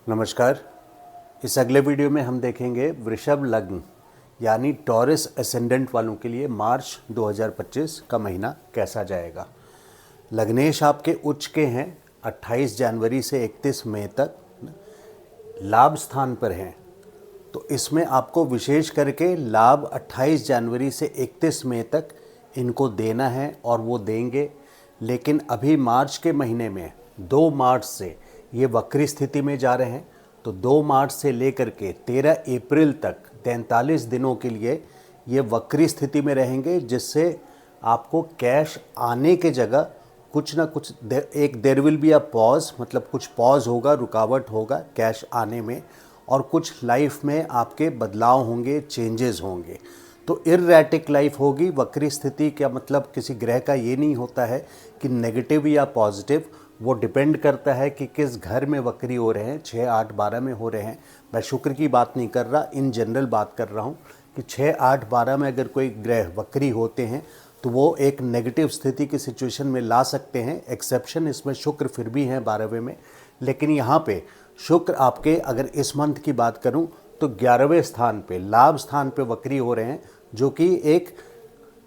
नमस्कार। इस अगले वीडियो में हम देखेंगे वृषभ लग्न यानी टॉरस असेंडेंट वालों के लिए मार्च 2025 का महीना कैसा जाएगा। लग्नेश आपके उच्च के हैं 28 जनवरी से 31 मई तक लाभ स्थान पर हैं, तो इसमें आपको विशेष करके लाभ 28 जनवरी से 31 मई तक इनको देना है और वो देंगे। लेकिन अभी मार्च के महीने में 2 मार्च से ये वक्री स्थिति में जा रहे हैं, तो 2 मार्च से लेकर के 13 अप्रैल तक 43 दिनों के लिए ये वक्री स्थिति में रहेंगे, जिससे आपको कैश आने के जगह कुछ ना कुछ there will be a pause, मतलब कुछ पॉज होगा, रुकावट होगा कैश आने में, और कुछ लाइफ में आपके बदलाव होंगे, चेंजेस होंगे। तो इरैटिक लाइफ होगी। वक्री स्थिति का मतलब किसी ग्रह का ये नहीं होता है कि नेगेटिव या पॉजिटिव, वो डिपेंड करता है कि किस घर में वक्री हो रहे हैं। 6, 8, 12 में हो रहे हैं। मैं शुक्र की बात नहीं कर रहा, इन जनरल बात कर रहा हूँ कि 6, 8, 12 में अगर कोई ग्रह वक्री होते हैं तो वो एक नेगेटिव स्थिति की सिचुएशन में ला सकते हैं। एक्सेप्शन इसमें शुक्र फिर भी हैं 12वें में, लेकिन यहाँ पे शुक्र आपके, अगर इस मंथ की बात करूँ तो 11वें स्थान पे, लाभ स्थान पे वक्री हो रहे हैं, जो कि एक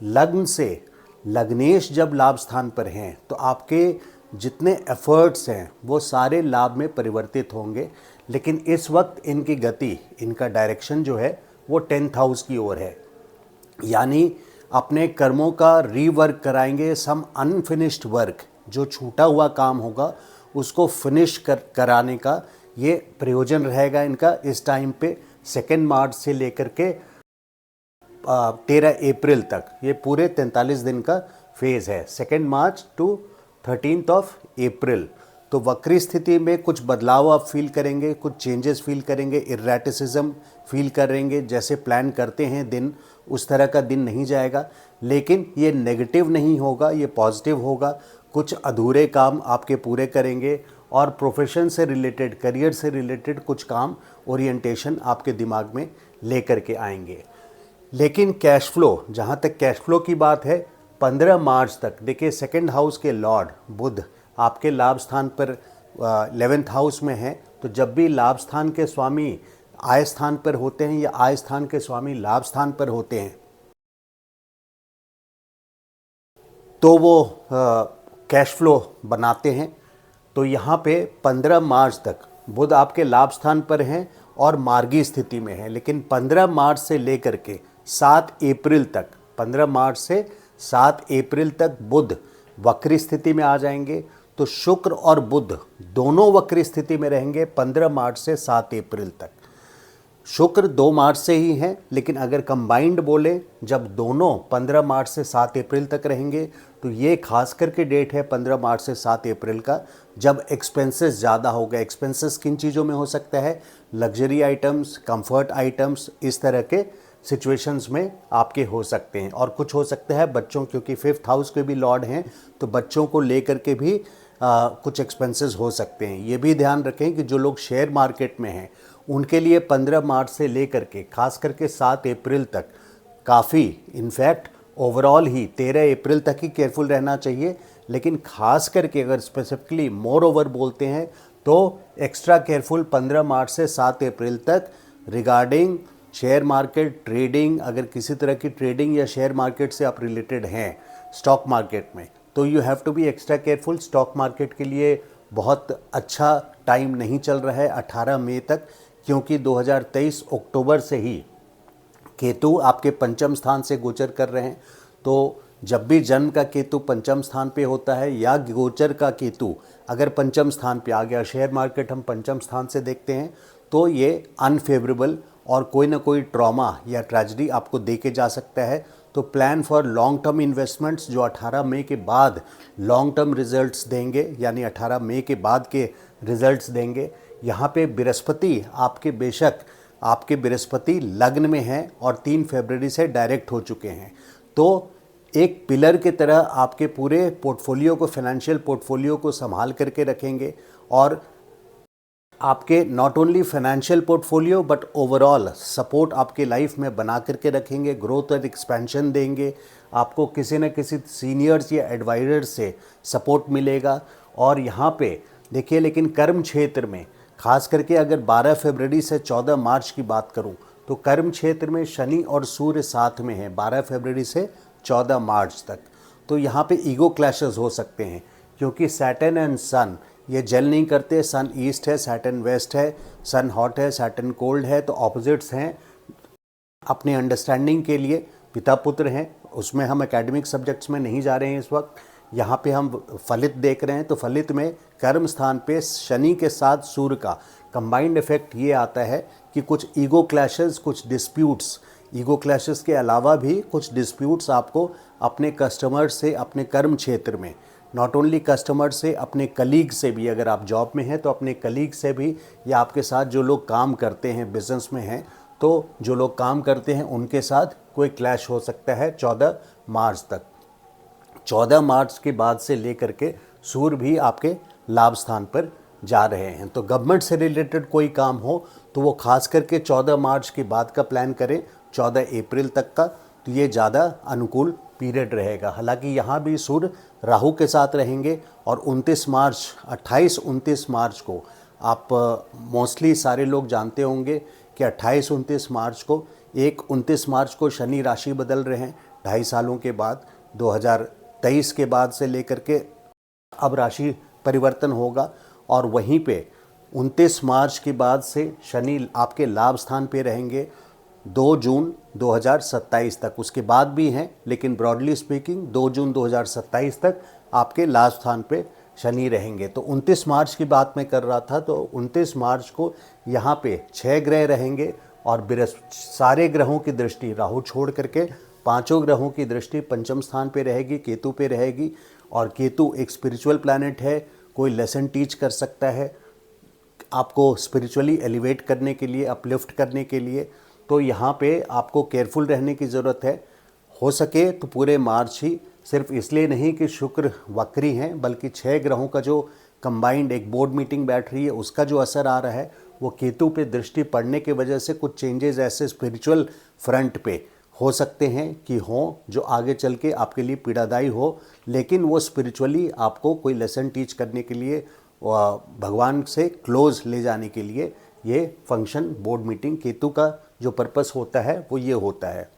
लग्न से लग्नेश जब लाभ स्थान पर हैं तो आपके जितने एफर्ट्स हैं वो सारे लाभ में परिवर्तित होंगे। लेकिन इस वक्त इनकी गति, इनका डायरेक्शन जो है वो 10th हाउस की ओर है, यानी अपने कर्मों का रीवर्क कराएंगे। सम अनफिनिश्ड वर्क, जो छूटा हुआ काम होगा उसको फिनिश कराने का ये प्रयोजन रहेगा इनका इस टाइम पे। 2 मार्च से लेकर के 13 अप्रैल तक ये पूरे 43 दिन का फेज़ है, 2 मार्च टू 13 अप्रैल। तो वक्री स्थिति में कुछ बदलाव आप फील करेंगे, कुछ चेंजेस फील करेंगे, इरेटिसिज्म फील करेंगे। जैसे प्लान करते हैं दिन, उस तरह का दिन नहीं जाएगा, लेकिन ये नेगेटिव नहीं होगा, ये पॉजिटिव होगा। कुछ अधूरे काम आपके पूरे करेंगे और प्रोफेशन से रिलेटेड, करियर से रिलेटेड कुछ काम, ओरिएंटेशन आपके दिमाग में लेकर के आएंगे। लेकिन कैश फ्लो, जहाँ तक कैश फ्लो की बात है, 15 मार्च तक देखिए 2nd हाउस के लॉर्ड बुध आपके लाभ स्थान पर 11th हाउस में हैं। तो जब भी लाभ स्थान के स्वामी आय स्थान पर होते हैं या आय स्थान के स्वामी लाभ स्थान पर होते हैं तो वो कैश फ्लो बनाते हैं। तो यहाँ पे 15 मार्च तक बुध आपके लाभ स्थान पर हैं और मार्गी स्थिति में हैं। लेकिन 15 मार्च से लेकर के 7 अप्रैल तक, 15 मार्च से 7 अप्रैल तक बुध वक्री स्थिति में आ जाएंगे। तो शुक्र और बुध दोनों वक्री स्थिति में रहेंगे 15 मार्च से 7 अप्रैल तक। शुक्र 2 मार्च से ही हैं, लेकिन अगर कंबाइंड बोले, जब दोनों 15 मार्च से 7 अप्रैल तक रहेंगे, तो ये खास करके डेट है 15 मार्च से 7 अप्रैल का, जब एक्सपेंसेस ज़्यादा हो गए। एक्सपेंसेस किन चीज़ों में हो सकता है? लग्जरी आइटम्स, कंफर्ट आइटम्स, इस तरह के सिचुएशंस में आपके हो सकते हैं। और कुछ हो सकता है बच्चों, क्योंकि 5th हाउस के भी लॉर्ड हैं, तो बच्चों को लेकर के भी कुछ एक्सपेंसेस हो सकते हैं। ये भी ध्यान रखें कि जो लोग शेयर मार्केट में हैं उनके लिए 15 मार्च से लेकर के खास करके 7 अप्रैल तक काफ़ी, इनफैक्ट ओवरऑल ही 13 अप्रैल तक ही केयरफुल रहना चाहिए। लेकिन खास करके अगर स्पेसिफिकली मोर ओवर बोलते हैं तो एक्स्ट्रा केयरफुल 15 मार्च से 7 अप्रैल तक रिगार्डिंग शेयर मार्केट ट्रेडिंग। अगर किसी तरह की ट्रेडिंग या शेयर मार्केट से आप रिलेटेड हैं स्टॉक मार्केट में, तो you have to be extra careful. Stock market के लिए बहुत अच्छा टाइम नहीं चल रहा है 18 मई तक, क्योंकि 2023 अक्टूबर से ही केतु आपके पंचम स्थान से गोचर कर रहे हैं। तो जब भी जन्म का केतु पंचम स्थान पे होता है या गोचर का केतु अगर पंचम स्थान पे आ गया, शेयर मार्केट हम पंचम स्थान से देखते हैं, तो ये अनफेवरेबल और कोई ना कोई ट्रॉमा या ट्रेजेडी आपको दे के जा सकता है। तो plan for long term investments जो 18 मई के बाद लॉन्ग टर्म रिजल्ट्स देंगे, यानी 18 मई के बाद के रिजल्ट्स देंगे। यहाँ पे बृहस्पति आपके, बेशक आपके बृहस्पति लग्न में हैं और 3 फरवरी से डायरेक्ट हो चुके हैं, तो एक पिलर की तरह आपके पूरे पोर्टफोलियो को, फाइनेंशियल पोर्टफोलियो को संभाल करके रखेंगे। और आपके not only financial portfolio but overall support आपके लाइफ में बना करके रखेंगे, ग्रोथ और एक्सपेंशन देंगे। आपको किसी न किसी सीनियर्स या एडवाइजर से सपोर्ट मिलेगा। और यहाँ पे देखिए, लेकिन कर्म क्षेत्र में खास करके अगर 12 फरवरी से 14 मार्च की बात करूं तो कर्म क्षेत्र में शनि और सूर्य साथ में हैं 12 फरवरी से 14 मार्च तक। तो यहाँ पे ईगो क्लैशेस हो सकते हैं, क्योंकि सैटर्न एंड सन ये जेल नहीं करते। सन ईस्ट है, सैटर्न वेस्ट है, सन हॉट है, सैटर्न कोल्ड है, तो ऑपोजिट्स हैं। अपने अंडरस्टैंडिंग के लिए पिता पुत्र हैं, उसमें हम एकेडमिक सब्जेक्ट्स में नहीं जा रहे हैं इस वक्त। यहाँ पे हम फलित देख रहे हैं, तो फलित में कर्म स्थान पे शनि के साथ सूर्य का कंबाइंड इफेक्ट ये आता है कि कुछ ईगो क्लैशेस, कुछ डिस्प्यूट्स, ईगो क्लैशेस के अलावा भी कुछ डिस्प्यूट्स आपको अपने कस्टमर से, अपने कर्म क्षेत्र में, नॉट ओनली कस्टमर से, अपने कलीग से भी, अगर आप जॉब में हैं तो अपने कलीग से भी, या आपके साथ जो लोग काम करते हैं, बिजनेस में हैं तो जो लोग काम करते हैं उनके साथ कोई क्लैश हो सकता है 14 मार्च तक। 14 मार्च के बाद से लेकर के सूर्य भी आपके लाभ स्थान पर जा रहे हैं। तो गवर्नमेंट से रिलेटेड कोई काम हो तो वो खास करके 14 मार्च के बाद का प्लान करें, 14 अप्रैल तक का, तो ये ज़्यादा अनुकूल पीरियड रहेगा। हालांकि यहाँ भी सूर्य राहु के साथ रहेंगे और 29 मार्च, 28-29 मार्च को आप मोस्टली सारे लोग जानते होंगे कि 28-29 मार्च को, 29 मार्च को शनि राशि बदल रहे हैं 2.5 सालों के बाद। 2023 के बाद से लेकर के अब राशि परिवर्तन होगा, और वहीं पे 29 मार्च के बाद से शनि आपके लाभ स्थान पे रहेंगे 2 जून 2027 तक। उसके बाद भी हैं, लेकिन ब्रॉडली स्पीकिंग 2 जून 2027 तक आपके लाभ स्थान पे शनि रहेंगे। तो 29 मार्च की बात मैं कर रहा था, तो 29 मार्च को यहाँ पे 6 ग्रह रहेंगे और सारे ग्रहों की दृष्टि, राहु छोड़ करके 5 ग्रहों की दृष्टि पंचम स्थान पे रहेगी, केतु पे रहेगी। और केतु एक स्पिरिचुअल प्लैनेट है, कोई लेसन टीच कर सकता है आपको स्पिरिचुअली एलिवेट करने के लिए, अपलिफ्ट करने के लिए। तो यहाँ पे आपको केयरफुल रहने की ज़रूरत है। हो सके तो पूरे मार्च ही, सिर्फ इसलिए नहीं कि शुक्र वक्री हैं, बल्कि 6 ग्रहों का जो कंबाइंड एक बोर्ड मीटिंग बैठ रही है उसका जो असर आ रहा है वो केतु पे दृष्टि पड़ने की वजह से कुछ चेंजेस ऐसे स्पिरिचुअल फ्रंट पे हो सकते हैं कि हों जो आगे चल के आपके लिए पीड़ादायी हो, लेकिन वो स्पिरिचुअली आपको कोई लेसन टीच करने के लिए, भगवान से क्लोज ले जाने के लिए ये फंक्शन, बोर्ड मीटिंग, केतु का जो पर्पस होता है वो ये होता है।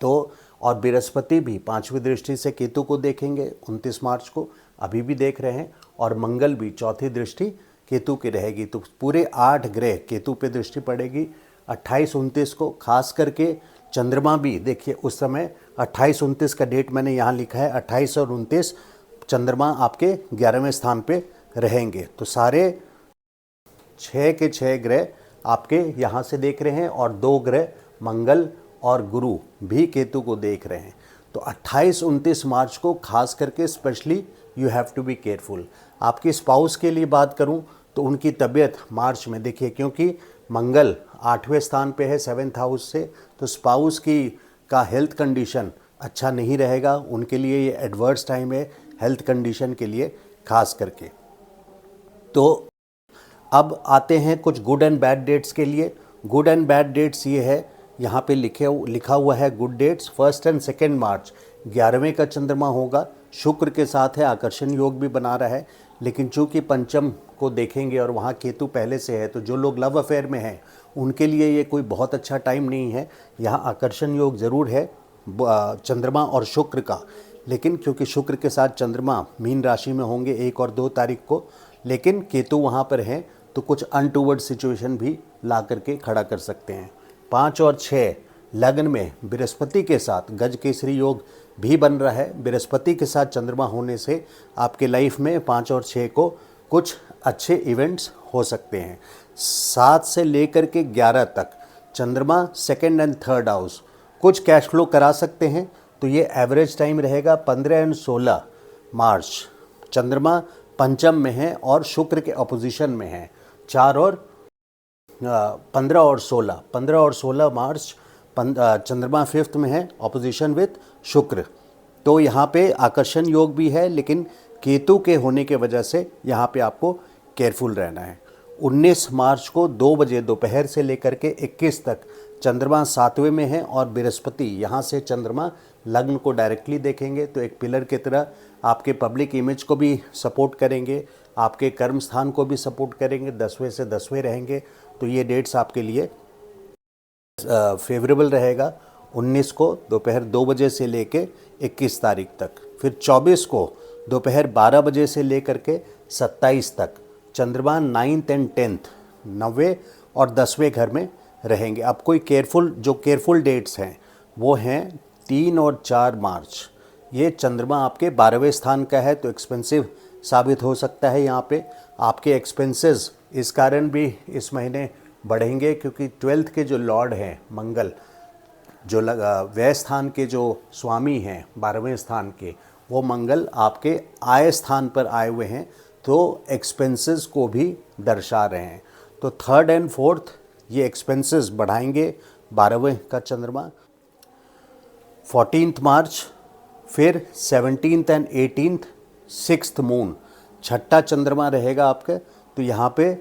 तो और बृहस्पति भी 5वीं दृष्टि से केतु को देखेंगे 29 मार्च को, अभी भी देख रहे हैं, और मंगल भी 4थी दृष्टि केतु की रहेगी। तो पूरे 8 ग्रह केतु पे दृष्टि पड़ेगी 28-29 को। खास करके चंद्रमा भी देखिए उस समय 28-29 का डेट मैंने यहाँ लिखा है, 28 और 29 चंद्रमा आपके 11वें स्थान पे रहेंगे। तो सारे 6 के 6 ग्रह आपके यहाँ से देख रहे हैं, और 2 ग्रह मंगल और गुरु भी केतु को देख रहे हैं। तो 28-29 मार्च को खास करके specially you have to be careful. आपकी स्पाउस के लिए बात करूं तो उनकी तबीयत मार्च में देखिए, क्योंकि मंगल 8वें स्थान पे है 7th हाउस से, तो स्पाउस की का हेल्थ कंडीशन अच्छा नहीं रहेगा। उनके लिए ये एडवर्स टाइम है हेल्थ कंडीशन के लिए खास करके। तो अब आते हैं कुछ गुड एंड बैड डेट्स के लिए। गुड एंड बैड डेट्स ये है, यहाँ पे लिखा हुआ है गुड डेट्स। 1 और 2 मार्च 11वें का चंद्रमा होगा, शुक्र के साथ है, आकर्षण योग भी बना रहा है, लेकिन चूंकि पंचम को देखेंगे और वहाँ केतु पहले से है, तो जो लोग लव अफेयर में हैं उनके लिए ये कोई बहुत अच्छा टाइम नहीं है। यहाँ आकर्षण योग ज़रूर है चंद्रमा और शुक्र का, लेकिन क्योंकि शुक्र के साथ चंद्रमा मीन राशि में होंगे 1 और 2 तारीख को, लेकिन केतु वहाँ पर है तो कुछ अनटूवर्ड सिचुएशन भी ला करके खड़ा कर सकते हैं। 5 और 6 लग्न में बृहस्पति के साथ गज केसरी योग भी बन रहा है। बृहस्पति के साथ चंद्रमा होने से आपके लाइफ में 5 और 6 को कुछ अच्छे इवेंट्स हो सकते हैं। 7 से लेकर के 11 तक चंद्रमा 2nd एंड 3rd हाउस कुछ कैश फ्लो करा सकते हैं, तो ये एवरेज टाइम रहेगा। 15 और 16 मार्च चंद्रमा पंचम में है और शुक्र के अपोजिशन में है। 15 और 16 मार्च चंद्रमा 5th में है, ऑपोजिशन विथ शुक्र। तो यहाँ पे आकर्षण योग भी है, लेकिन केतु के होने के वजह से यहाँ पे आपको केयरफुल रहना है। 19 मार्च को 2 बजे दोपहर से लेकर के 21 तक चंद्रमा 7वें में है और बृहस्पति यहाँ से चंद्रमा लग्न को डायरेक्टली देखेंगे, तो एक पिलर की तरह आपके पब्लिक इमेज को भी सपोर्ट करेंगे, आपके कर्म स्थान को भी सपोर्ट करेंगे, 10वें से 10वें रहेंगे। तो ये डेट्स आपके लिए फेवरेबल रहेगा। 19 को दोपहर 2 बजे से लेके 21 तारीख तक, फिर 24 को दोपहर 12 बजे से लेकर के 27 तक चंद्रमा 9th एंड 10th 9वें और 10वें घर में रहेंगे। अब कोई केयरफुल डेट्स हैं वो हैं 3 और 4 मार्च। ये चंद्रमा आपके 12वें स्थान का है तो एक्सपेंसिव साबित हो सकता है। यहाँ पे आपके एक्सपेंसेस इस कारण भी इस महीने बढ़ेंगे क्योंकि 12th के जो लॉर्ड हैं मंगल, जो व्यय स्थान के जो स्वामी हैं 12वें स्थान के, वो मंगल आपके आय स्थान पर आए हुए हैं तो एक्सपेंसेस को भी दर्शा रहे हैं। तो 3rd एंड 4th ये एक्सपेंसेस बढ़ाएंगे 12वें का चंद्रमा। 14th मार्च, फिर 17th and 18th 6th moon, छठा चंद्रमा रहेगा आपके। तो यहाँ पे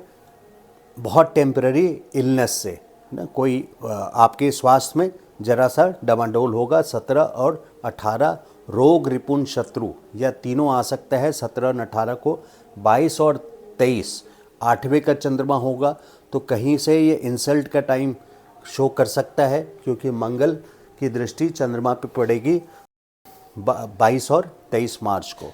बहुत टेम्पररी इलनेस से ना कोई आपके स्वास्थ्य में जरा सा डमाडोल होगा। 17 और 18 रोग रिपुण शत्रु या तीनों आ सकता है 17 और 18 को। 22 और 23 8वें का चंद्रमा होगा तो कहीं से ये इंसल्ट का टाइम शो कर सकता है क्योंकि मंगल की दृष्टि चंद्रमा पे पड़ेगी 22 और 23 मार्च को।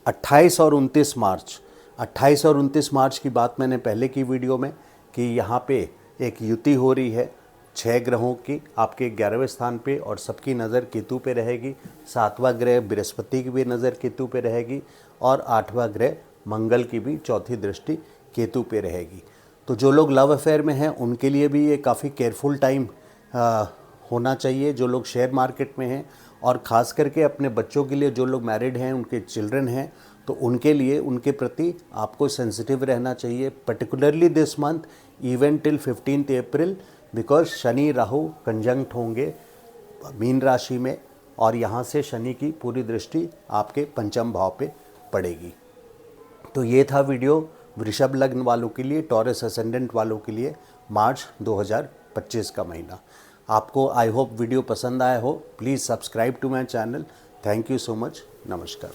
28 और 29 मार्च, 28 और 29 मार्च की बात मैंने पहले की वीडियो में कि यहाँ पे एक युति हो रही है 6 ग्रहों की आपके 11वें स्थान पे और सबकी नज़र केतु पे रहेगी। 7वां ग्रह बृहस्पति की भी नज़र केतु पे रहेगी और 8वां ग्रह मंगल की भी चौथी दृष्टि केतु पे रहेगी। तो जो लोग लव अफेयर में हैं उनके लिए भी ये काफ़ी केयरफुल टाइम होना चाहिए। जो लोग शेयर मार्केट में हैं और ख़ास करके अपने बच्चों के लिए, जो लोग मैरिड हैं उनके चिल्ड्रन हैं तो उनके लिए उनके प्रति आपको सेंसिटिव रहना चाहिए। Particularly this month even till 15 April because Shani Rahu conjunct होंगे मीन राशि में और यहाँ से शनि की पूरी दृष्टि आपके पंचम भाव पे पड़ेगी। तो ये था वीडियो वृषभ लग्न वालों के लिए, टॉरस असेंडेंट वालों के लिए मार्च 2025 का महीना। आपको आई होप वीडियो पसंद आया हो। Please subscribe to my channel. Thank you so much. नमस्कार।